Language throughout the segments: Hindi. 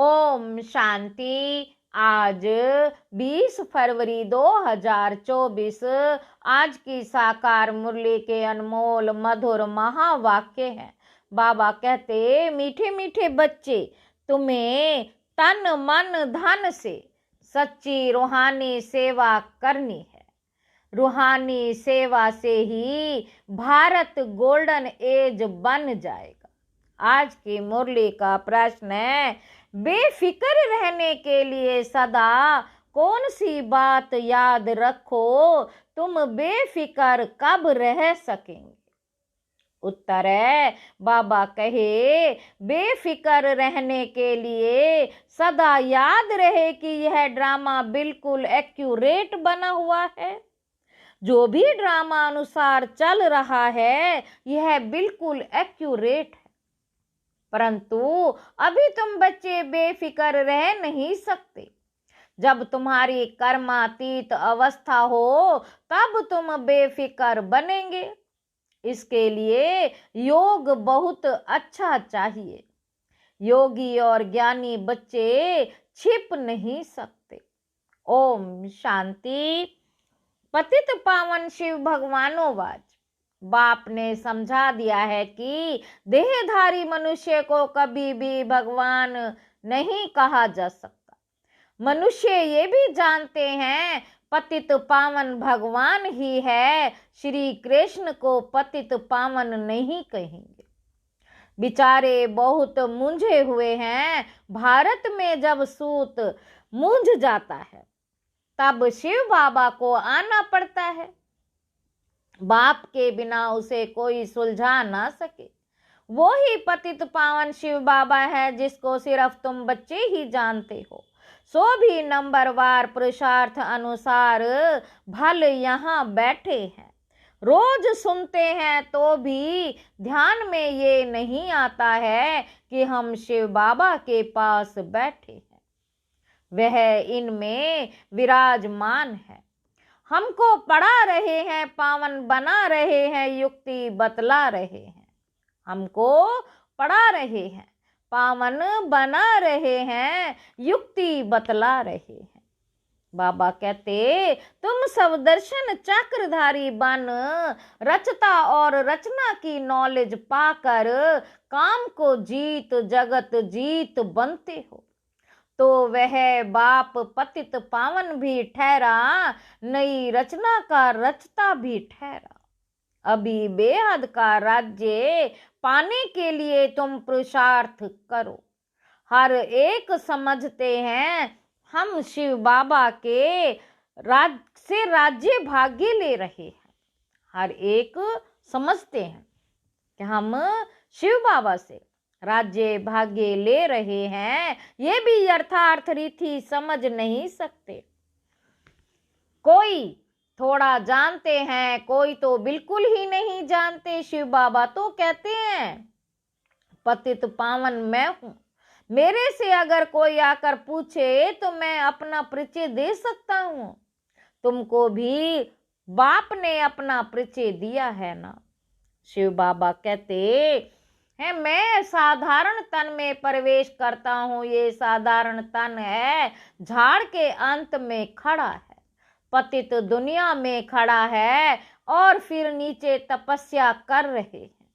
ओम शांति। आज 20 फरवरी 2024 आज की साकार मुरली के अनमोल मधुर महावाक्य है। बाबा कहते, मीठे मीठे बच्चे, तुम्हें तन मन धन से सच्ची रूहानी सेवा करनी है। रूहानी सेवा से ही भारत गोल्डन एज बन जाएगा। आज की मुरली का प्रश्न है, बेफिक्र रहने के लिए सदा कौन सी बात याद रखो, तुम बेफिक्र कब रह सकेंगे। उत्तर है, बाबा कहे, बेफिक्र रहने के लिए सदा याद रहे कि यह ड्रामा बिल्कुल एक्यूरेट बना हुआ है। जो भी ड्रामा अनुसार चल रहा है यह बिल्कुल एक्यूरेट है। परंतु अभी तुम बच्चे बेफिक्र रह नहीं सकते। जब तुम्हारी कर्मातीत अवस्था हो तब तुम बेफिक्र बनेंगे। इसके लिए योग बहुत अच्छा चाहिए। योगी और ज्ञानी बच्चे छिप नहीं सकते। ओम शांति। पतित पावन शिव भगवानोवाच। बाप ने समझा दिया है कि देहधारी मनुष्य को कभी भी भगवान नहीं कहा जा सकता। मनुष्य ये भी जानते हैं पतित पावन भगवान ही है, श्री कृष्ण को पतित पावन नहीं कहेंगे। बेचारे बहुत मूंझे हुए हैं। भारत में जब सूत मूंझ जाता है तब शिव बाबा को आना पड़ता है। बाप के बिना उसे कोई सुलझा ना सके। वो ही पतित पावन शिव बाबा है जिसको सिर्फ तुम बच्चे ही जानते हो। सो भी नंबरवार पुरुषार्थ अनुसार भल यहाँ बैठे हैं। रोज सुनते हैं तो भी ध्यान में ये नहीं आता है कि हम शिव बाबा के पास बैठे हैं। वह इनमें विराजमान है। हमको पढ़ा रहे हैं, पावन बना रहे हैं, युक्ति बतला रहे हैं। हमको पढ़ा रहे हैं, पावन बना रहे हैं, युक्ति बतला रहे हैं। बाबा कहते, तुम सब दर्शन चक्रधारी बन रचता और रचना की नॉलेज पाकर काम को जीत जगत जीत बनते हो। तो वह बाप पतित पावन भी ठहरा, नई रचना का रचता भी ठहरा। अभी बेहद का राज्य पाने के लिए तुम पुरुषार्थ करो। हर एक समझते हैं हम शिव बाबा के से राज्य भाग्य ले रहे हैं। हर एक समझते हैं कि हम शिव बाबा से राज्य भाग्य ले रहे हैं। ये भी यथार्थ रीति समझ नहीं सकते। कोई थोड़ा जानते हैं, कोई तो बिल्कुल ही नहीं जानते। शिव बाबा तो कहते हैं, पतित पावन मैं हूं। मेरे से अगर कोई आकर पूछे तो मैं अपना परिचय दे सकता हूं। तुमको भी बाप ने अपना परिचय दिया है ना। शिव बाबा कहते है, मैं साधारण तन में प्रवेश करता हूँ। ये साधारण तन है, झाड़ के अंत में खड़ा है, पतित दुनिया में खड़ा है और फिर नीचे तपस्या कर रहे हैं।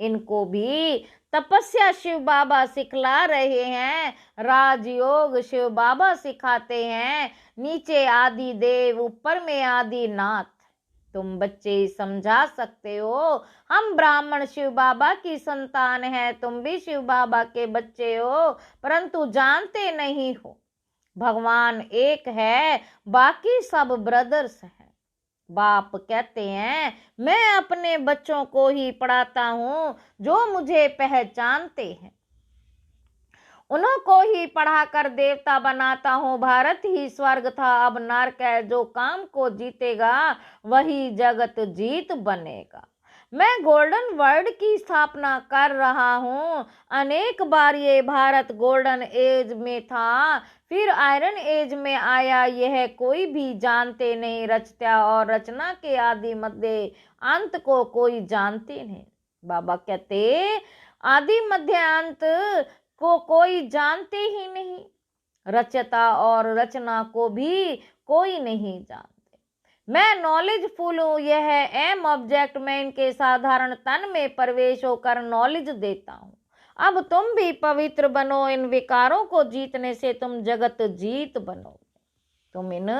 इनको भी तपस्या शिव बाबा सिखला रहे हैं। राजयोग शिव बाबा सिखाते हैं। नीचे आदि देव, ऊपर में आदि नाथ। तुम बच्चे समझा सकते हो, हम ब्राह्मण शिव बाबा की संतान हैं, तुम भी शिव बाबा के बच्चे हो, परंतु जानते नहीं हो भगवान एक है, बाकी सब ब्रदर्स हैं। बाप कहते हैं, मैं अपने बच्चों को ही पढ़ाता हूँ जो मुझे पहचानते हैं। उन्हों को ही पढ़ाकर देवता बनाता हूँ। भारत ही स्वर्ग था, अब नरक है। जो काम को जीतेगा वही जगत जीत बनेगा। मैं गोल्डन वर्ल्ड की स्थापना कर रहा हूँ। अनेक बार ये भारत गोल्डन एज में था, फिर आयरन एज में आया। यह कोई भी जानते नहीं। रचना और रचना के आदि मध्य अंत को कोई जानते नहीं। बाबा कहते, आदि मध्य अंत को कोई जानते ही नहीं, रचता और रचना को भी कोई नहीं जानते। मैं नॉलेजफुल हूँ, यह एम ऑब्जेक्ट, मैं इनके साधारण तन में प्रवेश होकर नॉलेज देता हूँ। अब तुम भी पवित्र बनो, इन विकारों को जीतने से तुम जगत जीत बनो। तुम इन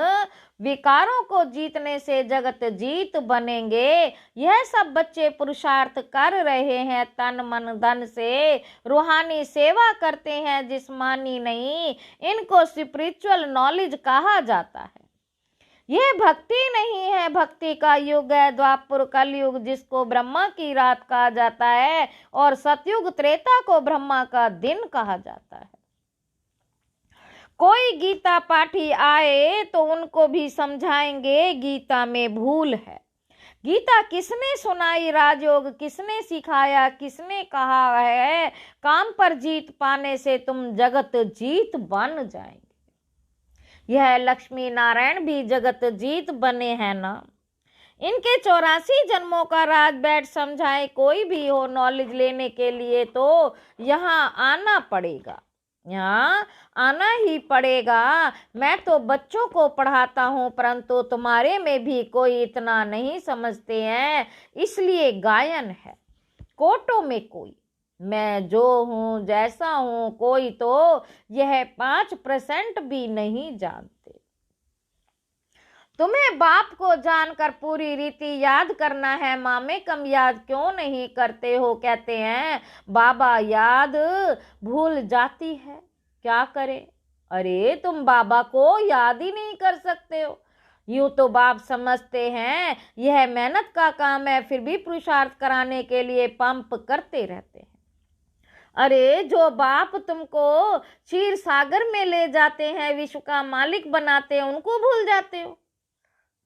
विकारों को जीतने से जगत जीत बनेंगे। यह सब बच्चे पुरुषार्थ कर रहे हैं, तन मन धन से रूहानी सेवा करते हैं, जिस्मानी नहीं। इनको स्पिरिचुअल नॉलेज कहा जाता है। यह भक्ति नहीं है, भक्ति का युग है द्वापर कलयुग, जिसको ब्रह्मा की रात कहा जाता है, और सतयुग त्रेता को ब्रह्मा का दिन कहा जाता है। कोई गीता पाठी आए तो उनको भी समझाएंगे गीता में भूल है। गीता किसने सुनाई, राजयोग किसने सिखाया, किसने कहा है काम पर जीत पाने से तुम जगत जीत बन जाएंगे। यह लक्ष्मी नारायण भी जगत जीत बने हैं ना। इनके 84 जन्मों का राज बैठ समझाए कोई भी हो, नॉलेज लेने के लिए तो यहाँ आना पड़ेगा, यहाँ आना ही पड़ेगा। मैं तो बच्चों को पढ़ाता हूँ, परंतु तुम्हारे में भी कोई इतना नहीं समझते हैं, इसलिए गायन है। कोटों में कोई, मैं जो हूँ जैसा हूँ, कोई तो यह 5% भी नहीं जानते। तुम्हें बाप को जानकर पूरी रीति याद करना है, मामे कम याद क्यों नहीं करते हो। कहते हैं बाबा याद भूल जाती है, क्या करे। अरे तुम बाबा को याद ही नहीं कर सकते हो। यूं तो बाप समझते हैं यह मेहनत का काम है, फिर भी पुरुषार्थ कराने के लिए पंप करते रहते हैं। अरे जो बाप तुमको क्षीर सागर में ले जाते हैं, विश्व का मालिक बनाते हैं, उनको भूल जाते हो।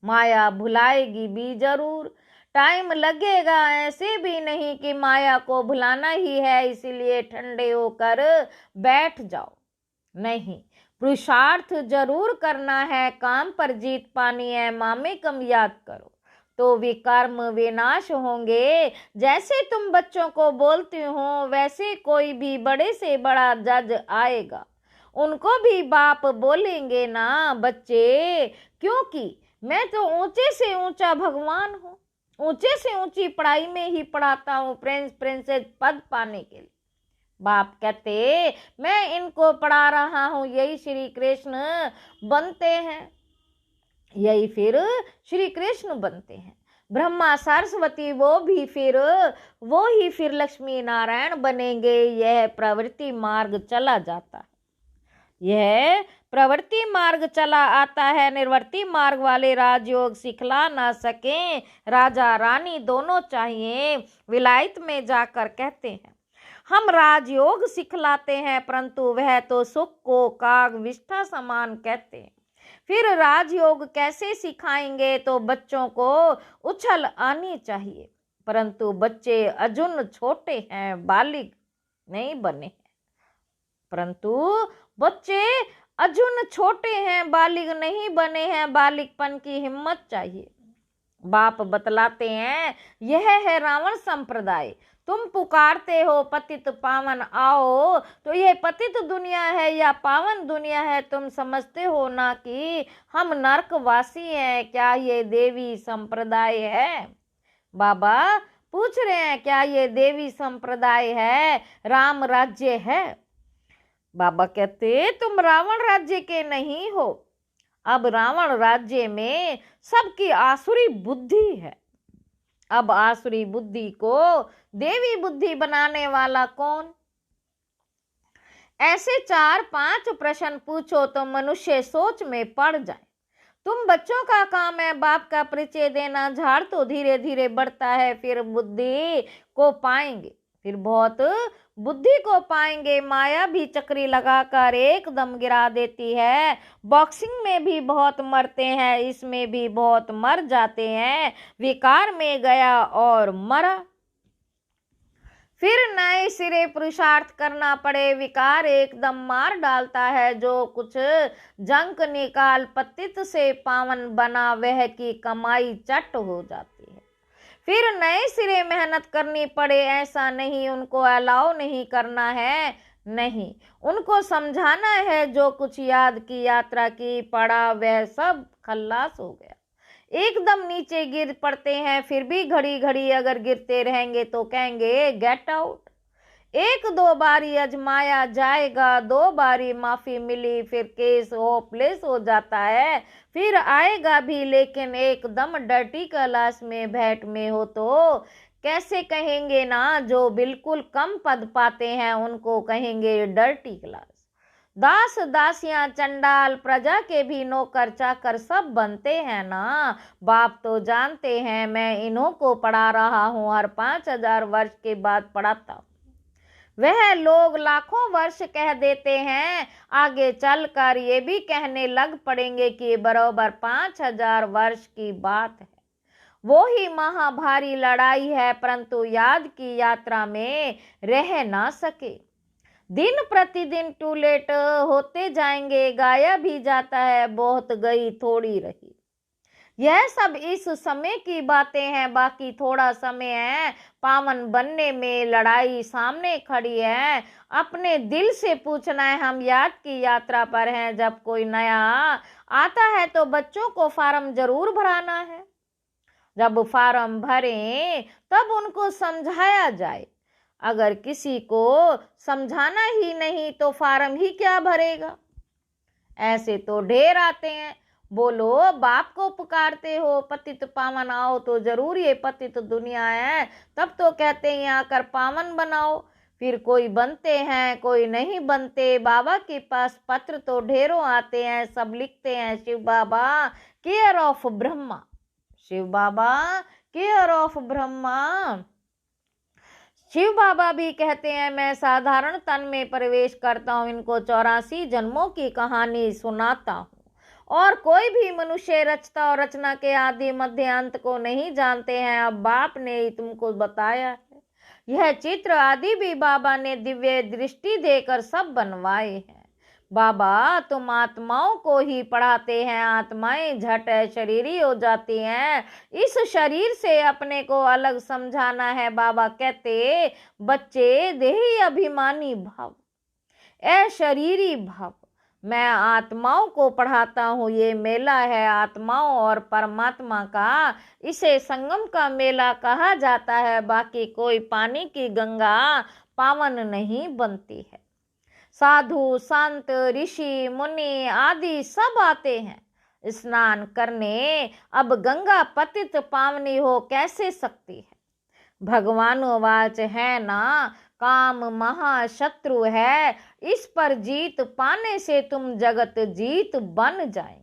माया भुलाएगी भी जरूर, टाइम लगेगा, ऐसे भी नहीं कि माया को भुलाना ही है इसीलिए ठंडे होकर बैठ जाओ। नहीं, पुरुषार्थ जरूर करना है, काम पर जीत पानी है, मामे कम याद करो तो विकर्म विनाश होंगे। जैसे तुम बच्चों को बोलते हो वैसे कोई भी बड़े से बड़ा जज आएगा, उनको भी बाप बोलेंगे ना बच्चे, क्योंकि मैं तो ऊंचे से ऊंचा भगवान हूँ, ऊंचे से ऊंची पढ़ाई में ही पढ़ाता हूँ प्रिंस प्रिंसेस पद पाने के लिए। बाप कहते मैं इनको पढ़ा रहा हूँ, यही श्री कृष्ण बनते हैं, यही फिर श्री कृष्ण बनते हैं। ब्रह्मा सरस्वती वो ही फिर लक्ष्मी नारायण बनेंगे। यह प्रवृत्ति मार्ग चला जाता है, यह प्रवृत्ति मार्ग चला आता है। निर्वृत्ति मार्ग वाले राजयोग सिखला ना सके, राजा रानी दोनों चाहिए। विलायत में जाकर कहते हैं हम राजयोग सिखलाते हैं, परंतु वह तो सुख को काग विष्ठा समान कहते हैं। फिर राजयोग कैसे सिखाएंगे, तो बच्चों को उछल आनी चाहिए, परंतु बच्चे अजुन छोटे हैं, बालिग नहीं बने हैं। परंतु बच्चे अजुन छोटे हैं, बालिग नहीं बने हैं, बालिगपन की हिम्मत चाहिए। बाप बतलाते हैं यह है रावण संप्रदाय। तुम पुकारते हो पतित पावन आओ, तो यह पतित दुनिया है या पावन दुनिया है, तुम समझते हो ना कि हम नरकवासी हैं। क्या ये देवी संप्रदाय है? बाबा पूछ रहे हैं क्या ये देवी संप्रदाय है, राम राज्य है? बाबा कहते तुम रावण राज्य के नहीं हो। अब रावण राज्य में सबकी आसुरी बुद्धि है। अब आसुरी बुद्धि को देवी बुद्धि बनाने वाला कौन? ऐसे 4-5 प्रश्न पूछो तो मनुष्य सोच में पड़ जाए। तुम बच्चों का काम है बाप का परिचय देना। झाड़ तो धीरे धीरे बढ़ता है, फिर बुद्धि को पाएंगे, फिर बहुत बुद्धि को पाएंगे। माया भी चक्री लगाकर एकदम गिरा देती है। बॉक्सिंग में भी बहुत मरते हैं, इसमें भी बहुत मर जाते हैं। विकार में गया और मरा, फिर नए सिरे पुरुषार्थ करना पड़े। विकार एकदम मार डालता है। जो कुछ जंक निकाल पतित से पावन बना, वह की कमाई चट हो जाती है। फिर नए सिरे मेहनत करनी पड़े, ऐसा नहीं उनको अलाउ नहीं करना है। नहीं, उनको समझाना है जो कुछ याद की यात्रा की पड़ा वह सब खल्लास हो गया। एकदम नीचे गिर पड़ते हैं, फिर भी घड़ी घड़ी अगर गिरते रहेंगे तो कहेंगे गेट आउट। एक दो बारी अजमाया जाएगा, दो बारी माफी मिली, फिर केस होपलेस हो जाता है, फिर आएगा भी, लेकिन एकदम डर्टी क्लास में भेंट में हो तो कैसे कहेंगे ना। जो बिल्कुल कम पद पाते हैं उनको कहेंगे डर्टी क्लास। दास दासियां चंडाल प्रजा के भी नौकर चाकर सब बनते हैं ना। बाप तो जानते हैं मैं इन्हों को पढ़ा रहा हूँ, हर 5000 वर्ष के बाद पढ़ाता हूँ। वह लोग लाखों वर्ष कह देते हैं, आगे चलकर ये भी कहने लग पड़ेंगे कि बराबर 5000 वर्ष की बात है। वो ही महाभारी लड़ाई है, परंतु याद की यात्रा में रह ना सके। दिन प्रतिदिन टू लेट होते जाएंगे, गाया भी जाता है बहुत गई थोड़ी रही। यह सब इस समय की बातें हैं, बाकी थोड़ा समय है पावन बनने में, लड़ाई सामने खड़ी है। अपने दिल से पूछना है, हम याद की यात्रा पर हैं। जब कोई नया आता है तो बच्चों को फार्म जरूर भराना है। जब फार्म भरें तब उनको समझाया जाए। अगर किसी को समझाना ही नहीं तो फार्म ही क्या भरेगा। ऐसे तो ढेर आते हैं, बोलो बाप को पुकारते हो पतित पावन आओ, तो जरूर ये पतित दुनिया है, तब तो कहते हैं यहाँ कर पावन बनाओ। फिर कोई बनते हैं कोई नहीं बनते। बाबा के पास पत्र तो ढेरों आते हैं, सब लिखते हैं Shiv Baba care of Brahma, Shiv Baba care of Brahma. Shiv Baba भी कहते हैं मैं साधारण तन में प्रवेश करता हूँ, इनको 84 जन्मों की कहानी सुनाता हूँ। और कोई भी मनुष्य रचता और रचना के आदि मध्य अंत को नहीं जानते हैं, अब बाप ने तुमको बताया है। यह चित्र आदि भी बाबा ने दिव्य दृष्टि देकर सब बनवाए हैं। बाबा तुम आत्माओं को ही पढ़ाते हैं, आत्माएं झट शरीरी हो जाती हैं, इस शरीर से अपने को अलग समझाना है। बाबा कहते बच्चे देही अभिमानी भाव, ए शरीरी भाव, मैं आत्माओं को पढ़ाता हूँ। ये मेला है आत्माओं और परमात्मा का, इसे संगम का मेला कहा जाता है। बाकी कोई पानी की गंगा पावन नहीं बनती है। साधु संत ऋषि मुनि आदि सब आते हैं स्नान करने, अब गंगा पतित पावनी हो कैसे सकती है। भगवान वाच है ना, काम महाशत्रु है, इस पर जीत पाने से तुम जगत जीत बन जाएंगे।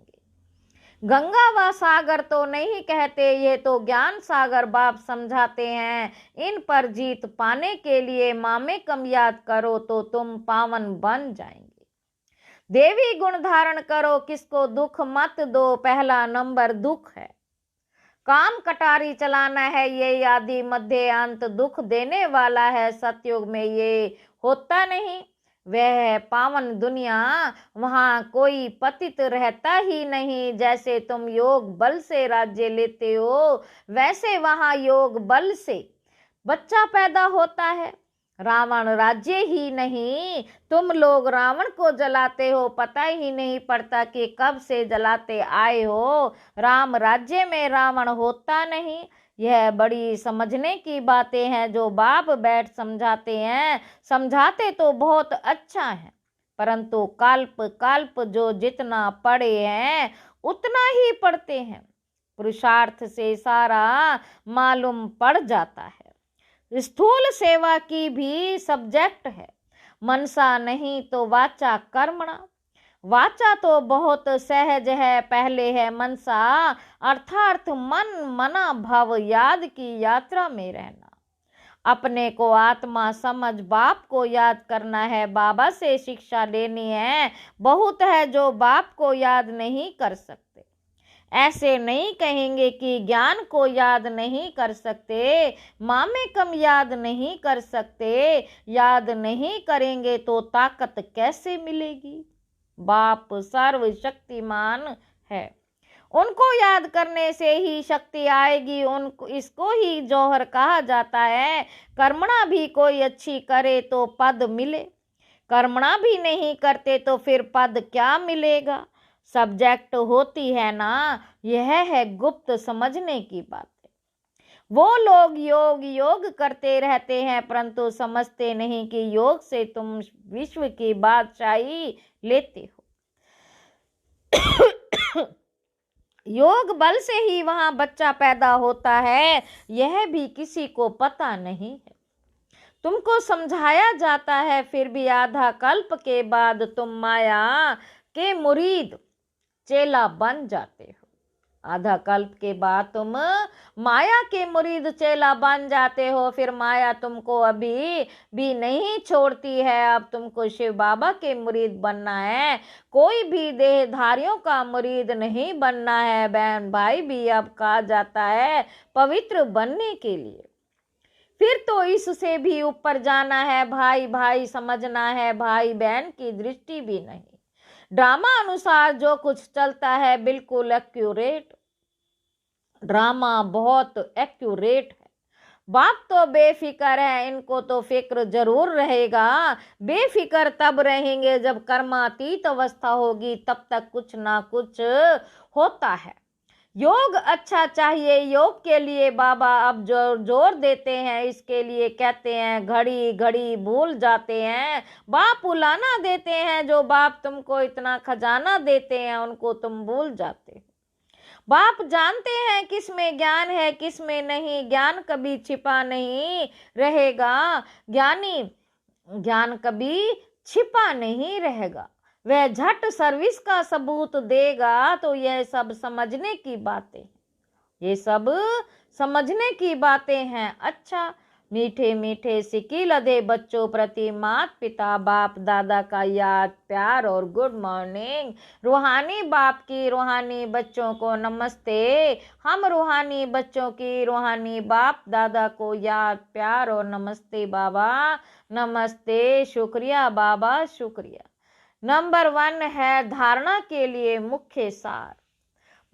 गंगा व सागर तो नहीं कहते, ये तो ज्ञान सागर बाप समझाते हैं। इन पर जीत पाने के लिए मामे कम याद करो तो तुम पावन बन जाएंगे। देवी गुण धारण करो, किसको दुख मत दो, पहला नंबर दुख है। काम कटारी चलाना है, ये आदि मध्य अंत दुख देने वाला है। सतयुग में ये होता नहीं, वह है पावन दुनिया, वहां कोई पतित रहता ही नहीं। जैसे तुम योग बल से राज्य लेते हो, वैसे वहां योग बल से बच्चा पैदा होता है। रावण राज्य ही नहीं, तुम लोग रावण को जलाते हो, पता ही नहीं पड़ता कि कब से जलाते आए हो। राम राज्य में रावण होता नहीं। यह बड़ी समझने की बातें हैं जो बाप बैठ समझाते हैं। समझाते तो बहुत अच्छा है, परंतु कल्प कल्प जो जितना पढ़े हैं उतना ही पढ़ते हैं। पुरुषार्थ से सारा मालूम पड़ जाता है। स्थूल सेवा की भी सब्जेक्ट है, मनसा नहीं तो वाचा कर्मणा। वाचा तो बहुत सहज है, पहले है मनसा, अर्थात मन मना भाव याद की यात्रा में रहना। अपने को आत्मा समझ बाप को याद करना है, बाबा से शिक्षा लेनी है। बहुत है जो बाप को याद नहीं कर सकते। ऐसे नहीं कहेंगे कि ज्ञान को याद नहीं कर सकते, मामे कम याद नहीं कर सकते। याद नहीं करेंगे तो ताकत कैसे मिलेगी। बाप सर्वशक्तिमान है, उनको याद करने से ही शक्ति आएगी। उनको इसको ही जौहर कहा जाता है। कर्मणा भी कोई अच्छी करे तो पद मिले, कर्मणा भी नहीं करते तो फिर पद क्या मिलेगा। सब्जेक्ट होती है ना, यह है गुप्त समझने की बात। वो लोग योग योग करते रहते हैं परंतु समझते नहीं कि योग से तुम विश्व की बादशाही लेते हो। योग बल से ही वहां बच्चा पैदा होता है, यह भी किसी को पता नहीं है। तुमको समझाया जाता है, फिर भी आधा कल्प के बाद तुम माया के मुरीद चेला बन जाते हो। आधा कल्प के बाद तुम माया के मुरीद चेला बन जाते हो। फिर माया तुमको अभी भी नहीं छोड़ती है। अब तुमको शिव बाबा के मुरीद बनना है, कोई भी देहधारियों का मुरीद नहीं बनना है। बहन भाई भी अब कहा जाता है पवित्र बनने के लिए। फिर तो इससे भी ऊपर जाना है, भाई भाई समझना है, भाई बहन की दृष्टि भी नहीं। ड्रामा अनुसार जो कुछ चलता है बिल्कुल एक्यूरेट। ड्रामा बहुत एक्यूरेट है। बाप तो बेफिक्र है, इनको तो फिक्र जरूर रहेगा। बेफिक्र तब रहेंगे जब कर्मातीत अवस्था होगी, तब तक कुछ ना कुछ होता है। योग अच्छा चाहिए, योग के लिए बाबा अब जोर देते हैं। इसके लिए कहते हैं घड़ी घड़ी भूल जाते हैं, बाप उलाना देते हैं। जो बाप तुमको इतना खजाना देते हैं उनको तुम भूल जाते हो। बाप जानते हैं किस में ज्ञान है किस में नहीं। ज्ञान कभी छिपा नहीं रहेगा, ज्ञान कभी छिपा नहीं रहेगा। वह झट सर्विस का सबूत देगा। तो यह सब समझने की बातें, ये सब समझने की बातें हैं। अच्छा, मीठे मीठे सिक्की लदे बच्चों प्रति माता पिता बाप दादा का याद प्यार और गुड मॉर्निंग। रूहानी बाप की रूहानी बच्चों को नमस्ते। हम रूहानी बच्चों की रूहानी बाप दादा को याद प्यार और नमस्ते बाबा, नमस्ते, शुक्रिया बाबा, शुक्रिया। नंबर 1 है धारणा के लिए मुख्य सार।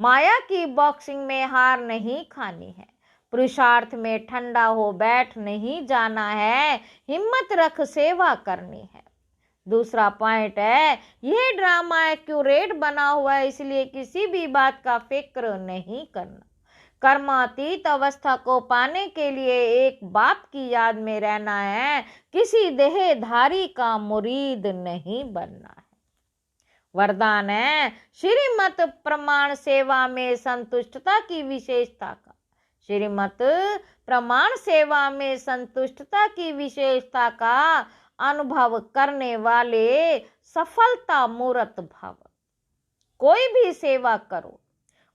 माया की बॉक्सिंग में हार नहीं खानी है, पुरुषार्थ में ठंडा हो बैठ नहीं जाना है, हिम्मत रख सेवा करनी है। दूसरा पॉइंट है, यह ड्रामा एक्यूरेट बना हुआ है, इसलिए किसी भी बात का फिक्र नहीं करना। कर्मातीत अवस्था को पाने के लिए एक बाप की याद में रहना है, किसी देहधारी का मुरीद नहीं बनना है। वरदान है श्रीमत प्रमाण सेवा में संतुष्टता की विशेषता का। श्रीमत प्रमाण सेवा में संतुष्टता की विशेषता का अनुभव करने वाले सफलता मूर्त भव। कोई भी सेवा करो,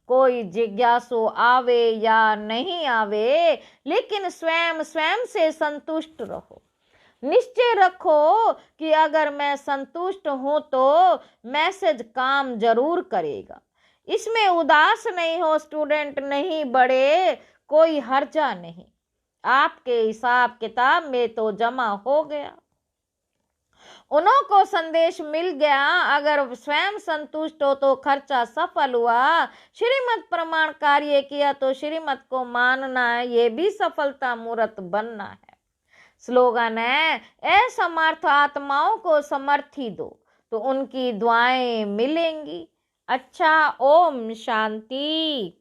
कोई जिज्ञासु आवे या नहीं आवे, लेकिन स्वयं से संतुष्ट रहो। निश्चय रखो कि अगर मैं संतुष्ट हूं तो मैसेज काम जरूर करेगा। इसमें उदास नहीं हो, स्टूडेंट नहीं बढ़े, कोई हर्जा नहीं। आपके हिसाब किताब में तो जमा हो गया, उन्हों को संदेश मिल गया। अगर स्वयं संतुष्ट हो तो खर्चा सफल हुआ। श्रीमत प्रमाण कार्य किया तो श्रीमत को मानना है, ये भी सफलता मूर्त बनना है। स्लोगन है, असमर्थ आत्माओं को समर्थी दो तो उनकी दुआएं मिलेंगी। अच्छा, ओम शांति।